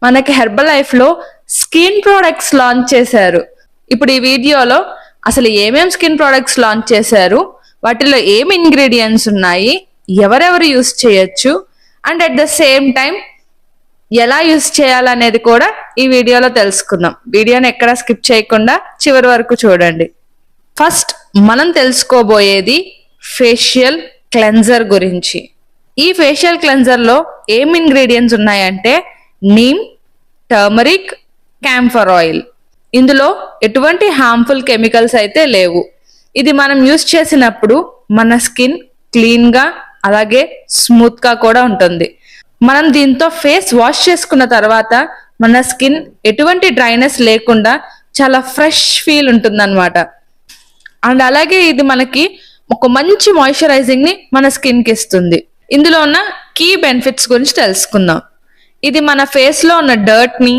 మనకి herbal life లో skin products launch చేశారు. ఇప్పుడు ఈ వీడియోలో అసలు ఏమేం స్కిన్ ప్రొడక్ట్స్ లాంచ్ చేశారు, వాటిలో ఏం ఇంగ్రీడియంట్స్ ఉన్నాయి, ఎవరెవరు యూస్ చేయొచ్చు, and at the same time ఎలా యూస్ చేయాలనేది కూడా ఈ వీడియోలో తెలుసుకుందాం. వీడియోని ఎక్కడ స్కిప్ చేయకుండా చివరి వరకు చూడండి. ఫస్ట్ మనం తెలుసుకోబోయేది ఫేషియల్ క్లెన్జర్ గురించి. ఈ ఫేషియల్ క్లెన్జర్ లో ఏం ఇంగ్రీడియంట్స్ ఉన్నాయంటే నీమ్, టర్మరిక్, క్యాంఫర్ ఆయిల్. ఇందులో ఎటువంటి హార్మ్ఫుల్ కెమికల్స్ అయితే లేవు. ఇది మనం యూస్ చేసినప్పుడు మన స్కిన్ క్లీన్ గా అలాగే స్మూత్ గా కూడా ఉంటుంది. మనం దీంతో ఫేస్ వాష్ చేసుకున్న తర్వాత మన స్కిన్ ఎటువంటి డ్రైనెస్ లేకుండా చాలా ఫ్రెష్ ఫీల్ ఉంటుందన్నమాట. అండ్ అలాగే ఇది మనకి ఒక మంచి మాయిశ్చరైజింగ్ ని మన స్కిన్ కి ఇస్తుంది. ఇందులో ఉన్న కీ బెనిఫిట్స్ గురించి తెలుసుకుందాం. ఇది మన ఫేస్ లో ఉన్న డర్ట్ ని,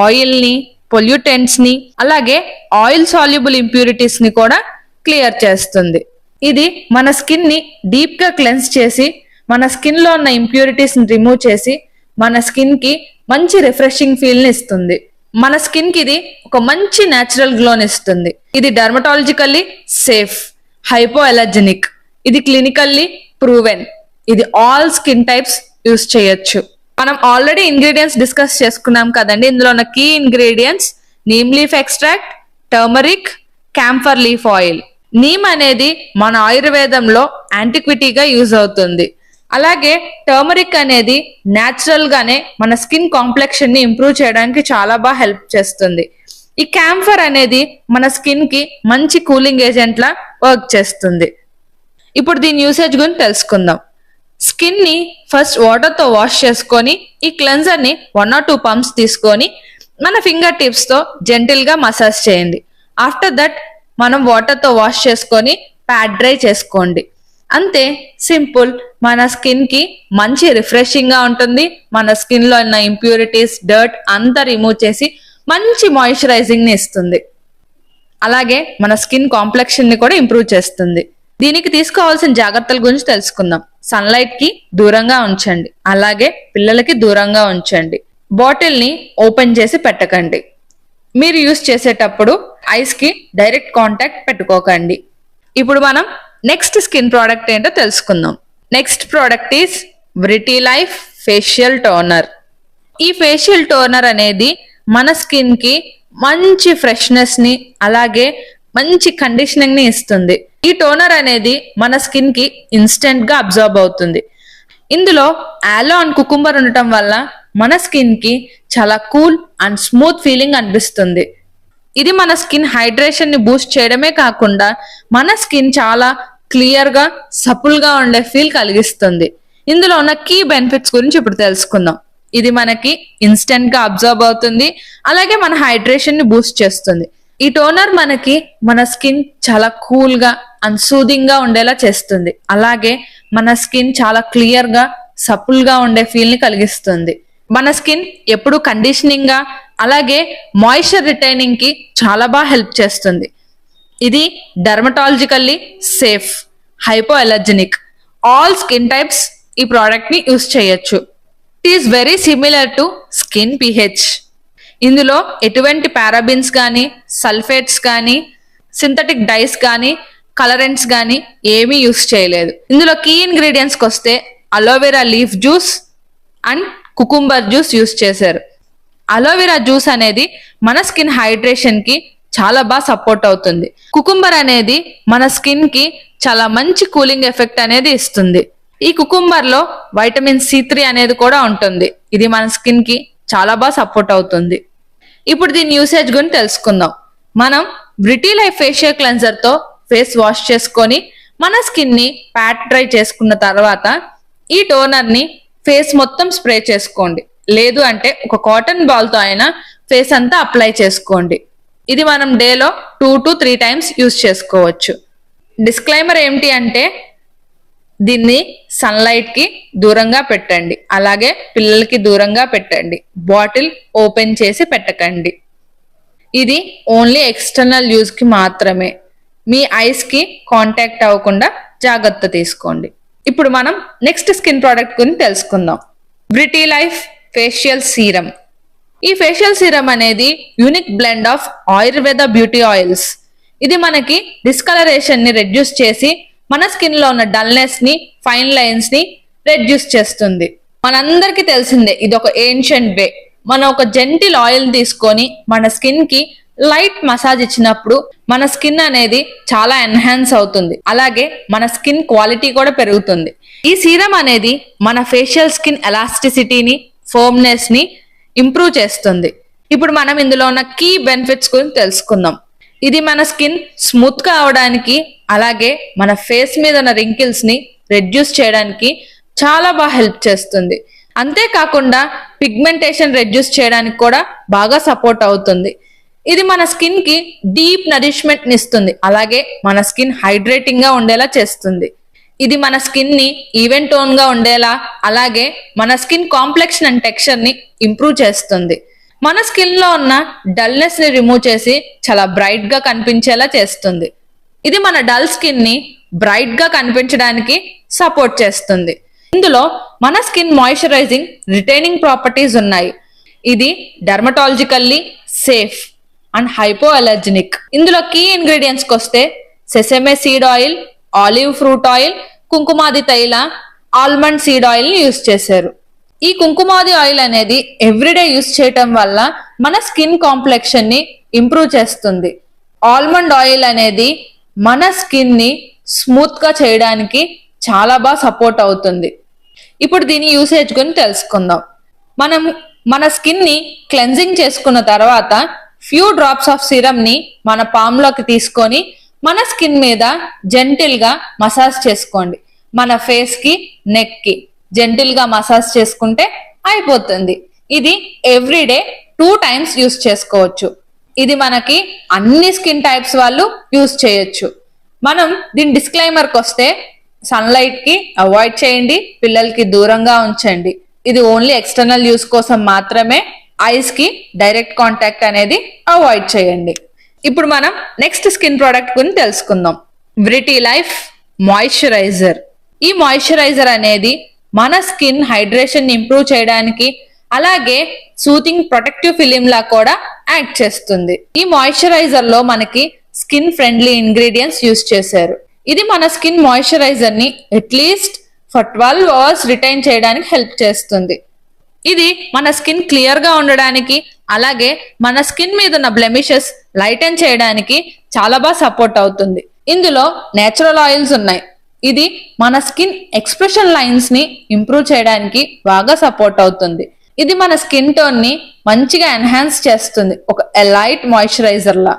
ఆయిల్ ని, పొల్యూటెంట్స్ ని, అలాగే ఆయిల్ సాల్యుబుల్ ఇంప్యూరిటీస్ ని కూడా క్లియర్ చేస్తుంది. ఇది మన స్కిన్ ని డీప్ గా క్లెన్స్ చేసి మన స్కిన్ లో ఉన్న ఇంప్యూరిటీస్ ని రిమూవ్ చేసి మన స్కిన్ కి మంచి రిఫ్రెషింగ్ ఫీల్ ని ఇస్తుంది. మన స్కిన్ కి ఇది ఒక మంచి నేచురల్ గ్లోని ఇస్తుంది. ఇది డర్మటాలజికల్లీ సేఫ్, హైపో అలర్జెనిక్, ఇది క్లినికల్లీ ప్రూవెన్. ఇది ఆల్ స్కిన్ టైప్స్ యూస్ చేయొచ్చు. మనం ఆల్రెడీ ఇంగ్రీడియంట్స్ డిస్కస్ చేసుకున్నాం కదండి. ఇందులో ఉన్న key ingredients neem leaf extract, turmeric, camphor leaf oil. Neem అనేది మన ఆయుర్వేదంలో యాంటిక్విటీగా యూజ్ అవుతుంది. అలాగే టర్మరిక్ అనేది న్యాచురల్ గానే మన స్కిన్ కాంప్లెక్షన్ ని ఇంప్రూవ్ చేయడానికి చాలా బాగా హెల్ప్ చేస్తుంది. ఈ క్యాంఫర్ అనేది మన స్కిన్ కి మంచి కూలింగ్ ఏజెంట్ లా వర్క్ చేస్తుంది. ఇప్పుడు దీని యూసేజ్ గురించి తెలుసుకుందాం. స్కిన్ ని ఫస్ట్ వాటర్ తో వాష్ చేసుకొని ఈ క్లెన్జర్ ని 1 or 2 పంప్స్ తీసుకొని మన ఫింగర్ టిప్స్ తో జెంటిల్ గా మసాజ్ చేయండి. ఆఫ్టర్ దట్ మనం వాటర్ తో వాష్ చేసుకొని ప్యాడ్ డ్రై చేసుకోండి. అంతే, సింపుల్. మన స్కిన్ కి మంచి రిఫ్రెషింగ్ గా ఉంటుంది. మన స్కిన్ లో ఉన్న ఇంప్యూరిటీస్, డర్ట్ అంతా రిమూవ్ చేసి మంచి మాయిశ్చరైజింగ్ ని ఇస్తుంది. అలాగే మన స్కిన్ కాంప్లెక్షన్ ని కూడా ఇంప్రూవ్ చేస్తుంది. దీనికి తీసుకోవాల్సిన జాగ్రత్తల గురించి తెలుసుకుందాం. సన్లైట్ కి దూరంగా ఉంచండి, అలాగే పిల్లలకి దూరంగా ఉంచండి. బాటిల్ ని ఓపెన్ చేసి పెట్టకండి. మీరు యూస్ చేసేటప్పుడు ఐస్ కి డైరెక్ట్ కాంటాక్ట్ పెట్టుకోకండి. ఇప్పుడు మనం నెక్స్ట్ స్కిన్ ప్రోడక్ట్ ఏంటో తెలుసుకుందాం. నెక్స్ట్ ప్రోడక్ట్ ఈస్ బ్రిటిలైఫ్ ఫేషియల్ టోనర్. ఈ ఫేషియల్ టోనర్ అనేది మన స్కిన్ కి మంచి ఫ్రెష్నెస్ ని అలాగే మంచి కండిషనింగ్ ని ఇస్తుంది. ఈ టోనర్ అనేది మన స్కిన్ కి ఇన్స్టెంట్ గా అబ్జర్బ్ అవుతుంది. ఇందులో ఆలో అండ్ కుకుంబర్ ఉండటం వల్ల మన స్కిన్ కి చాలా కూల్ అండ్ స్మూత్ ఫీలింగ్ అనిపిస్తుంది. ఇది మన స్కిన్ హైడ్రేషన్ ని బూస్ట్ చేయడమే కాకుండా మన స్కిన్ చాలా క్లియర్ గా సపుల్ గా ఉండే ఫీల్ కలిగిస్తుంది. ఇందులో ఉన్న కీ బెనిఫిట్స్ గురించి ఇప్పుడు తెలుసుకుందాం. ఇది మనకి ఇన్స్టెంట్ గా అబ్జర్బ్ అవుతుంది, అలాగే మన హైడ్రేషన్ ని బూస్ట్ చేస్తుంది. ఈ టోనర్ మనకి మన స్కిన్ చాలా కూల్ గా అండ్ సూదింగ్ గా ఉండేలా చేస్తుంది. అలాగే మన స్కిన్ చాలా క్లియర్ గా సపుల్ గా ఉండే ఫీల్ ని కలిగిస్తుంది. మన స్కిన్ ఎప్పుడు కండిషనింగ్ గా అలాగే మాయిశ్చర్ రిటైనింగ్ కి చాలా బాగా హెల్ప్ చేస్తుంది. ఇది dermatologically safe, hypoallergenic, all skin types ఈ ప్రోడక్ట్ ని యూస్ చేయొచ్చు. It is very similar to skin pH. ఇందులో ఎటువంటి పారాబిన్స్ కానీ, సల్ఫేట్స్ కానీ, సింథటిక్ డైస్ కానీ, కలరెంట్స్ కానీ ఏమీ యూస్ చేయలేదు. ఇందులో కీ ఇంగ్రీడియంట్స్కి వస్తే aloe vera leaf juice and cucumber juice use చేశారు. అలోవెరా జ్యూస్ అనేది మన స్కిన్ హైడ్రేషన్ కి చాలా బాగా సపోర్ట్ అవుతుంది. కుకుంబర్ అనేది మన స్కిన్ కి చాలా మంచి కూలింగ్ ఎఫెక్ట్ అనేది ఇస్తుంది. ఈ కుకుంబర్ లో వైటమిన్ C3 అనేది కూడా ఉంటుంది. ఇది మన స్కిన్ కి చాలా బాగా సపోర్ట్ అవుతుంది. ఇప్పుడు దీని యూసేజ్ గురించి తెలుసుకుందాం. మనం బ్రిటిలైఫ్ ఫేషియల్ క్లెన్జర్ తో ఫేస్ వాష్ చేసుకొని మన స్కిన్ ని ప్యాట్ డ్రై చేసుకున్న తర్వాత ఈ టోనర్ ని ఫేస్ మొత్తం స్ప్రే చేసుకోండి. లేదు అంటే ఒక కాటన్ బాల్ తో అయినా ఫేస్ అంతా అప్లై చేసుకోండి. ఇది మనం డేలో 2 to 3 టైమ్స్ యూస్ చేసుకోవచ్చు. డిస్క్లైమర్ ఏమిటి అంటే దీన్ని సన్లైట్ కి దూరంగా పెట్టండి, అలాగే పిల్లలకి దూరంగా పెట్టండి. బాటిల్ ఓపెన్ చేసి పెట్టకండి. ఇది ఓన్లీ ఎక్స్టర్నల్ యూజ్ కి మాత్రమే. మీ ఐస్ కి కాంటాక్ట్ అవ్వకుండా జాగ్రత్త తీసుకోండి. ఇప్పుడు మనం నెక్స్ట్ స్కిన్ ప్రోడక్ట్ గురించి తెలుసుకుందాం. బ్రిటిలైఫ్ ఫేషియల్ సీరం. ఈ ఫేషియల్ సీరం అనేది unique blend of Ayurveda beauty oils. ఇది మనకి డిస్కలరేషన్ ని రెడ్యూస్ చేసి మన స్కిన్ లో ఉన్న డల్నెస్ ని, ఫైన్ లైన్స్ ని రెడ్యూస్ చేస్తుంది. మనందరికీ తెలిసిందే ఇది ఒక ఏన్షియంట్ వే. మనం ఒక జెంటిల్ ఆయిల్ తీసుకొని మన స్కిన్ కి లైట్ మసాజ్ ఇచ్చినప్పుడు మన స్కిన్ అనేది చాలా ఎన్హాన్స్ అవుతుంది. అలాగే మన స్కిన్ క్వాలిటీ కూడా పెరుగుతుంది. ఈ సీరం అనేది మన ఫేషియల్ స్కిన్ ఎలాస్టిసిటీని, ఫోమ్నెస్ ని ఇంప్రూవ్ చేస్తుంది. ఇప్పుడు మనం ఇందులో ఉన్న కీ బెనిఫిట్స్ గురించి తెలుసుకుందాం. ఇది మన స్కిన్ స్మూత్ గా అవడానికి, అలాగే మన ఫేస్ మీద ఉన్న రింకిల్స్ ని రెడ్యూస్ చేయడానికి చాలా బాగా హెల్ప్ చేస్తుంది. అంతేకాకుండా పిగ్మెంటేషన్ రెడ్యూస్ చేయడానికి కూడా బాగా సపోర్ట్ అవుతుంది. ఇది మన స్కిన్ కి డీప్ నరిష్మెంట్ ని ఇస్తుంది. అలాగే మన స్కిన్ హైడ్రేటింగ్ గా ఉండేలా చేస్తుంది. ఇది మన స్కిన్ ని ఈవెన్ టోన్ గా ఉండేలా, అలాగే మన స్కిన్ కాంప్లెక్షన్ అండ్ టెక్స్చర్ ని ఇంప్రూవ్ చేస్తుంది. మన స్కిన్ లో ఉన్న డల్నెస్ ని రిమూవ్ చేసి చాలా బ్రైట్ గా కనిపించేలా చేస్తుంది. ఇది మన డల్ స్కిన్ ని బ్రైట్ గా కనిపించడానికి సపోర్ట్ చేస్తుంది. ఇందులో మన స్కిన్ మాయిశ్చరైజింగ్, రిటైనింగ్ ప్రాపర్టీస్ ఉన్నాయి. ఇది dermatologically safe and hypoallergenic. ఇందులో కీ ఇంగ్రీడియంట్స్ కి వస్తే sesame seed oil, olive fruit oil, kumkumadi taila, almond seed oil ని యూస్ చేశారు. ఈ కుంకుమాది ఆయిల్ అనేది ఎవ్రీడే యూస్ చేయటం వల్ల మన స్కిన్ కాంప్లెక్షన్ ని ఇంప్రూవ్ చేస్తుంది. ఆల్మండ్ ఆయిల్ అనేది మన స్కిన్ ని స్మూత్ గా చేయడానికి చాలా బాగా సపోర్ట్ అవుతుంది. ఇప్పుడు దీని యూసేజ్ గురించి తెలుసుకుందాం. మనం మన స్కిన్ ని క్లెన్జింగ్ చేసుకున్న తర్వాత ఫ్యూ డ్రాప్స్ ఆఫ్ సిరమ్ ని మన పామ్ లోకి తీసుకొని మన స్కిన్ మీద జెంటిల్ గా మసాజ్ చేసుకోండి. మన ఫేస్ కి, నెక్ కి జెంటిల్ గా మసాజ్ చేసుకుంటే అయిపోతుంది. ఇది ఎవ్రీడే 2 times యూస్ చేసుకోవచ్చు. ఇది మనకి అన్ని స్కిన్ టైప్స్ వాళ్ళు యూస్ చేయొచ్చు. మనం దీని డిస్క్లైమర్ కి వస్తే సన్లైట్ కి అవాయిడ్ చేయండి, పిల్లలకి దూరంగా ఉంచండి. ఇది ఓన్లీ ఎక్స్టర్నల్ యూస్ కోసం మాత్రమే. ఐస్ కి డైరెక్ట్ కాంటాక్ట్ అనేది అవాయిడ్ చేయండి. ఇప్పుడు మనం నెక్స్ట్ స్కిన్ ప్రోడక్ట్ గురించి తెలుసుకుందాం. బ్రిటీ లైఫ్ మాయిశ్చరైజర్. ఈ మాయిశ్చరైజర్ అనేది మన స్కిన్ హైడ్రేషన్ ఇంప్రూవ్ చేయడానికి, అలాగే సూతింగ్ ప్రొటెక్టివ్ ఫిలిం లా కూడా యాక్ట్ చేస్తుంది. ఈ మాయిశ్చరైజర్ లో మనకి స్కిన్ ఫ్రెండ్లీ ఇంగ్రీడియంట్స్ యూస్ చేశారు. ఇది మన స్కిన్ మాయిశ్చరైజర్ ని అట్లీస్ట్ ఫర్ 12 hours రిటైన్ చేయడానికి హెల్ప్ చేస్తుంది. ఇది మన స్కిన్ క్లియర్ గా ఉండడానికి, అలాగే మన స్కిన్ మీద ఉన్న బ్లెమిషెస్ లైటన్ చేయడానికి చాలా బాగా సపోర్ట్ అవుతుంది. ఇందులో నేచురల్ ఆయిల్స్ ఉన్నాయి. ఇది మన స్కిన్ ఎక్స్ప్రెషన్ లైన్స్ ని ఇంప్రూవ్ చేయడానికి బాగా సపోర్ట్ అవుతుంది. ఇది మన స్కిన్ టోన్ ని మంచిగా ఎన్హాన్స్ చేస్తుంది, ఒక లైట్ మాయిశ్చరైజర్ లా.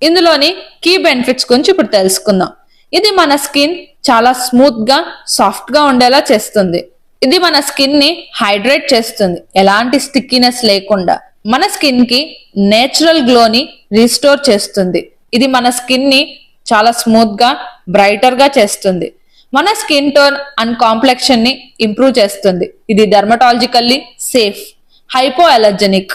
ఇందులోని కీ బెనిఫిట్స్ గురించి ఇప్పుడు తెలుసుకుందాం. ఇది మన స్కిన్ చాలా స్మూత్ గా, సాఫ్ట్ గా ఉండేలా చేస్తుంది. ఇది మన స్కిన్ ని హైడ్రేట్ చేస్తుంది, ఎలాంటి స్టిక్కీనెస్ లేకుండా. మన స్కిన్ కి నేచురల్ గ్లోని రీస్టోర్ చేస్తుంది. ఇది మన స్కిన్ ని చాలా స్మూత్ గా, బ్రైటర్ గా చేస్తుంది. మన స్కిన్ టోన్ అండ్ కాంప్లెక్షన్ ని ఇంప్రూవ్ చేస్తుంది. ఇది dermatologically safe, hypo అలర్జెనిక్,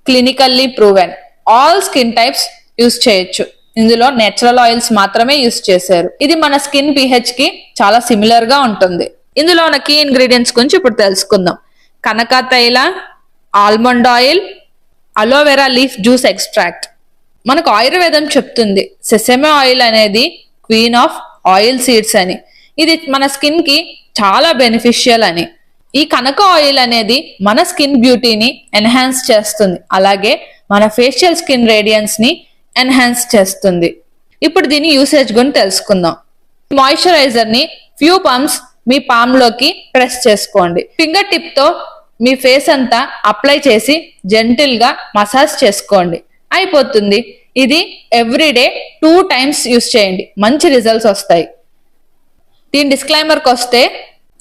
clinically proven. All skin types use చేయొచ్చు. ఇందులో నేచురల్ ఆయిల్స్ మాత్రమే యూస్ చేశారు. ఇది మన స్కిన్ pH కి చాలా సిమిలర్ గా ఉంటుంది. ఇందులో ఉన్న కీ ఇంగ్రీడియంట్స్ గురించి ఇప్పుడు తెలుసుకుందాం. Kanaka taila, almond oil, aloe vera leaf juice extract. మనకు ఆయుర్వేదం చెప్తుంది సెసమే ఆయిల్ అనేది క్వీన్ ఆఫ్ ఆయిల్ సీడ్స్ అని. ఇది మన స్కిన్ కి చాలా బెనిఫిషియల్ అని. ఈ కనక ఆయిల్ అనేది మన స్కిన్ బ్యూటీని ఎన్హాన్స్ చేస్తుంది, అలాగే మన ఫేషియల్ స్కిన్ రేడియన్స్ ని ఎన్హాన్స్ చేస్తుంది. ఇప్పుడు దీని యూసేజ్ గురించి తెలుసుకుందాం. మాయిశ్చరైజర్ ని ఫ్యూ పంప్స్ మీ పామ్ లోకి ప్రెస్ చేసుకోండి. ఫింగర్ టిప్ తో మీ ఫేస్ అంతా అప్లై చేసి జెంటిల్ గా మసాజ్ చేసుకోండి, అయిపోతుంది. ఇది ఎవ్రీడే 2 times యూస్ చేయండి, మంచి రిజల్ట్స్ వస్తాయి. దీని డిస్క్లైమర్ కి వస్తే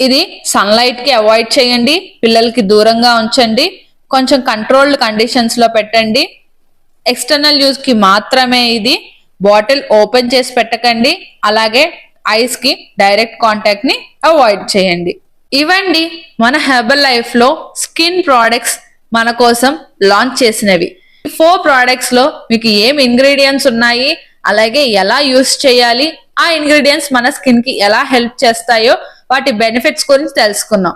ఇది సన్లైట్ కి అవాయిడ్ చేయండి, పిల్లలకి దూరంగా ఉంచండి, కొంచెం కంట్రోల్డ్ కండిషన్స్ లో పెట్టండి. ఎక్స్టర్నల్ యూజ్ కి మాత్రమే ఇది. బాటిల్ ఓపెన్ చేసి పెట్టకండి, అలాగే ఐస్ కి డైరెక్ట్ కాంటాక్ట్ ని అవాయిడ్ చేయండి. ఇవండి మన హెర్బల్ లైఫ్ లో స్కిన్ ప్రోడక్ట్స్ మన కోసం లాంచ్ చేసినవి. 4 ప్రోడక్ట్స్ లో మీకు ఏం ఇంగ్రీడియంట్స్ ఉన్నాయి, అలాగే ఎలా యూస్ చేయాలి, ఆ ఇంగ్రీడియంట్స్ మన స్కిన్ కి ఎలా హెల్ప్ చేస్తాయో వాటి బెనిఫిట్స్ గురించి తెలుసుకున్నాం.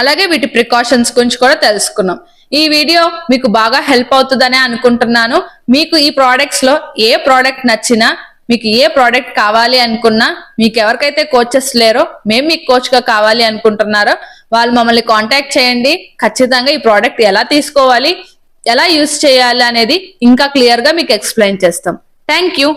అలాగే వీటి ప్రికాషన్స్ గురించి కూడా తెలుసుకున్నాం. ఈ వీడియో మీకు బాగా హెల్ప్ అవుతుందనే అనుకుంటున్నాను. మీకు ఈ ప్రోడక్ట్స్ లో ఏ ప్రోడక్ట్ నచ్చినా, మీకు ఏ ప్రోడక్ట్ కావాలి అనుకున్నా, మీకు ఎవరికైతే కోచెస్ లేరో మేము మీకు కోచ్ గా కావాలి అనుకుంటున్నారో వాళ్ళు మమ్మల్ని కాంటాక్ట్ చేయండి. ఖచ్చితంగా ఈ ప్రోడక్ట్ ఎలా తీసుకోవాలి, ఎలా యూస్ చేయాలి అనేది ఇంకా క్లియర్ గా మీకు ఎక్స్ప్లెయిన్ చేస్తాం. Thank you.